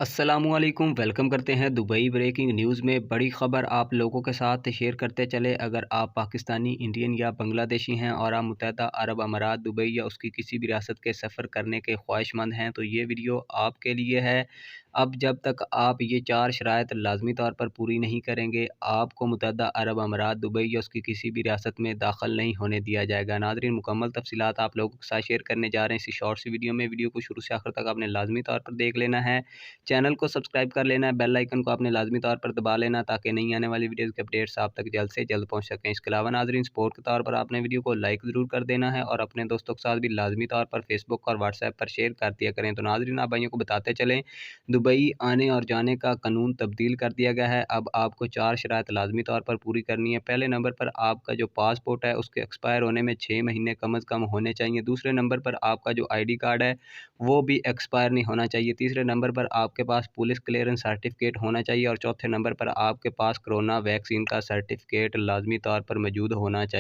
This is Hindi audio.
अस्सलामुअलैकुम, वेलकम करते हैं दुबई ब्रेकिंग न्यूज़ में। बड़ी ख़बर आप लोगों के साथ शेयर करते चले। अगर आप पाकिस्तानी, इंडियन या बांग्लादेशी हैं और आप मुत्तहदा अरब अमारात, दुबई या उसकी किसी भी रियासत के सफ़र करने के ख्वाहिशमंद हैं तो ये वीडियो आपके लिए है। अब जब तक आप ये 4 शराइत लाज़मी तौर पर पूरी नहीं करेंगे, आपको मुत्तहदा अरब अमारात, दुबई या उसकी किसी भी रियासत में दाखिल नहीं होने दिया जाएगा। नाज़रीन, मुकम्मल तफ़सीलात आप लोगों के साथ शेयर करने जा रहे हैं इसी शॉर्ट सी वीडियो में। वीडियो को शुरू से आखिर तक आपने लाज़मी तौर पर देख लेना है। चैनल को सब्सक्राइब कर लेना है, बेल आइकन को आपने लाजमी तौर पर दबा लेना ताकि नई आने वाली वीडियोज़ के अपडेट्स आप तक जल्द से जल्द पहुंच सकें। इसके अलावा नाज़रीन, सपोर्ट के तौर पर आपने वीडियो को लाइक ज़रूर कर देना है और अपने दोस्तों के साथ भी लाजमी तौर पर फेसबुक और व्हाट्सएप पर शेयर कर दिया करें। तो नाज़रीन, आप भाइयों को बताते चलें, दुबई आने और जाने का कानून तब्दील कर दिया गया है। अब आपको 4 शराइत लाजमी तौर पर पूरी करनी है। पहले नंबर पर आपका जो पासपोर्ट है उसके एक्सपायर होने में 6 महीने कम अज़ कम होने चाहिए। दूसरे नंबर पर आपका जो ID कार्ड है वो भी एक्सपायर नहीं होना चाहिए। तीसरे नंबर पर आपके पास पुलिस क्लियरेंस सर्टिफिकेट होना चाहिए और चौथे नंबर पर आपके पास कोरोना वैक्सीन का सर्टिफिकेट लाजमी तौर पर मौजूद होना चाहिए।